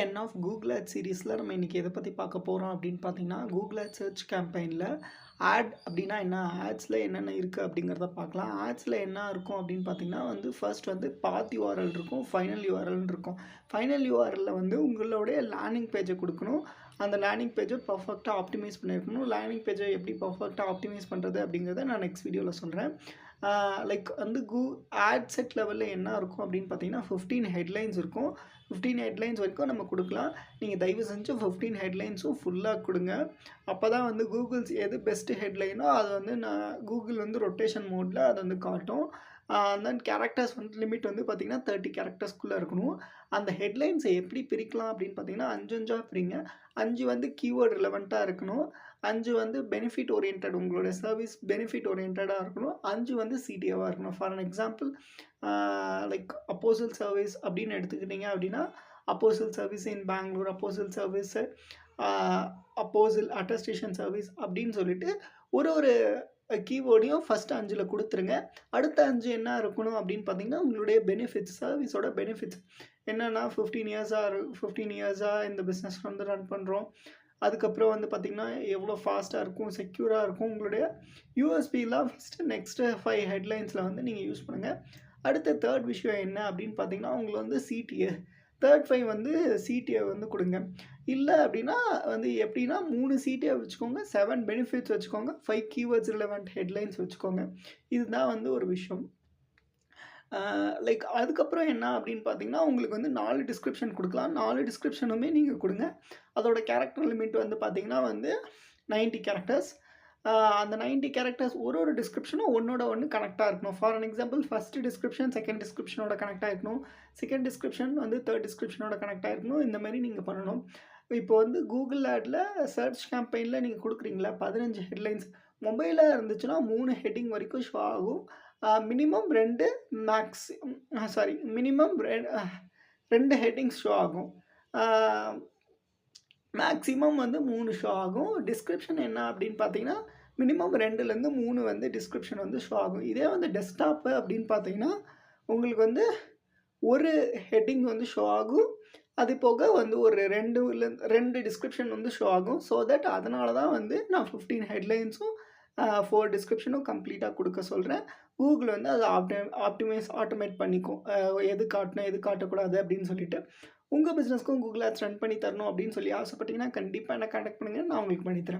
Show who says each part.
Speaker 1: 10 of Google add சீரிஸில் நம்ம இன்றைக்கி எதை பற்றி பார்க்க போகிறோம் அப்படின்னு பார்த்தீங்கன்னா, கூகுள் ஆட் சர்ச் கேம்பெயினில் ஆட் அப்படின்னா என்ன, ஆட்ஸில் என்னென்ன இருக்குது அப்படிங்கிறத பார்க்கலாம். ஆட்ஸில் என்ன இருக்கும் அப்படின்னு பார்த்தீங்கன்னா ஃபர்ஸ்ட் பாத் யூஆர்எல் இருக்கும், ஃபைனல் யூஆர்எல்னு இருக்கும். ஃபைனல் யூஆர்எல்ல உங்களுடைய லேண்டிங் பேஜை கொடுக்கணும். அந்த லேண்டிங் பேஜை பர்ஃபெக்டாக ஆப்டிமைஸ் பண்ணியிருக்கணும். லேண்டிங் பேஜை எப்படி பர்ஃபெக்டாக ஆப்டிமைஸ் பண்ணுறது அப்படிங்கிறத நான் நெக்ஸ்ட் வீடியோவில் சொல்கிறேன். லைக் ஆட் செட் லெவலில் என்ன இருக்கும் அப்படின்னு பார்த்தீங்கன்னா 15 ஹெட்லைன்ஸ் இருக்கும். 15 ஹெட்லைன்ஸ் வரைக்கும் நம்ம கொடுக்கலாம். நீங்கள் தயவு செஞ்சு 15 ஹெட்லைன்ஸும் ஃபுல்லாக கொடுங்க. அப்போ தான் கூகுள்ஸ் எது பெஸ்ட்டு ஹெட்லைனோ அது நான் கூகுள் ரொட்டேஷன் மோடில் அது காட்டும். தென் கேரக்டர்ஸ் லிமிட் பார்த்திங்கன்னா 30 கேரக்டர்ஸ்குள்ளே இருக்கணும். அந்த ஹெட்லைன்ஸை எப்படி பிரிக்கலாம் அப்படின்னு பார்த்தீங்கன்னா 5 பிரிங்க. 5 கீவேர்டு ரிலவெண்ட்டாக இருக்கணும். 5 பெனிஃபிட் ஓரியன்ட், உங்களுடைய சர்வீஸ் பெனிஃபிட் ஓரியன்டாக இருக்கணும். 5 சிடிஏவாக இருக்கணும். For an example like apostille service அப்படின்னு எடுத்துக்கிட்டிங்க அப்படின்னா, apostille service in Bangalore, apostille service, apostille attestation service அப்படின்னு சொல்லிட்டு ஒரு கீவேர்டையும் ஃபஸ்ட்டு 5 கொடுத்துருங்க. அடுத்த 5 என்ன இருக்கணும் அப்படின்னு பார்த்தீங்கன்னா, உங்களுடைய பெனிஃபிட்ஸ், சர்வீஸோட பெனிஃபிட்ஸ் என்னென்னா 15 இயர்ஸாக இந்த பிஸ்னஸ் ரன் பண்ணுறோம். அதுக்கப்புறம் பார்த்திங்கன்னா எவ்வளோ ஃபாஸ்ட்டாக இருக்கும், செக்யூராக இருக்கும். உங்களுடைய யூஎஸ்பிலாம் ஃபஸ்ட்டு நெக்ஸ்ட்டு 5 ஹெட்லைன்ஸில் நீங்கள் யூஸ் பண்ணுங்கள். அடுத்த தேர்ட் விஷயம் என்ன அப்படின்னு பார்த்தீங்கன்னா, உங்களுக்கு சிடிஏ தேர்ட் 5 சிடிஏ கொடுங்க. இல்லை அப்படின்னா எப்படின்னா 3 சிடிஏ வச்சுக்கோங்க, 7 பெனிஃபிட்ஸ் வச்சுக்கோங்க, 5 கீவேர்ட்ஸ் ரிலவெண்ட் ஹெட்லைன்ஸ் வச்சுக்கோங்க. இதுதான் ஒரு விஷயம். லைக் அதுக்கப்புறம் என்ன அப்படின்னு பார்த்தீங்கன்னா, உங்களுக்கு 4 டிஸ்கிரிப்ஷன் கொடுக்கலாம். 4 டிஸ்கிரிப்ஷனுமே நீங்கள் கொடுங்க. அதோட கேரக்டர் லிமிட் பார்த்தீங்கன்னா 90 கேரக்டர்ஸ். அந்த 90 கேரக்டர்ஸ் ஒரு டிஸ்கிரிப்ஷனும் ஒன்றோட ஒன்று கனெக்டாக இருக்கணும். For an example first description second டிஸ்கிரிப்ஷனோட கனெக்டாக இருக்கணும். செகண்ட் டிஸ்கிரிப்ஷன் தேர்ட் டிஸ்கிரிப்ஷனோட கனெக்டாக இருக்கணும். இந்த மாதிரி நீங்கள் பண்ணணும். இப்போ கூகுள் ஆடில் சர்ச் கேம்பெயினில் நீங்கள் கொடுக்குறீங்களா 15 ஹெட்லைன்ஸ், மொபைலில் இருந்துச்சுன்னா 3 ஹெட்டிங் வரைக்கும் ஷோ ஆகும். மினிமம் 2 ஹெட்டிங்ஸ் ஷோ ஆகும். மேக்ஸிமம் 3 ஷோ ஆகும். டிஸ்கிரிப்ஷன் என்ன அப்படின்னு பார்த்தீங்கன்னா, மினிமம் 2லேருந்து 3 டிஸ்கிரிப்ஷன் ஷோ ஆகும். இதே டெஸ்க்டாப்பு அப்படின்னு பார்த்தீங்கன்னா, உங்களுக்கு ஒரு ஹெட்டிங் ஷோ ஆகும். அது போக ஒரு 2 டிஸ்கிரிப்ஷன் ஷோ ஆகும். ஸோ தட் அதனால தான் நான் 15 ஹெட்லைன்ஸும் 4 டிஸ்கிரிப்ஷனும் கம்ப்ளீட்டாக கொடுக்க சொல்கிறேன். கூகுள் அதை ஆட்டோமேட் பண்ணிக்கும். எது காட்டணும் எது காட்டக்கூடாது அப்படின்னு சொல்லிட்டு. உங்கள் பிஸ்னஸ்க்கும் கூகுள் ஆட்ஸ் ரன் பண்ணி தரணும் அப்படின்னு சொல்லி ஆசைப்பட்டீங்கன்னா கண்டிப்பாக என்ன கான்டாக்ட் பண்ணுங்கள், நான் உங்களுக்கு பண்ணித்தரேன்.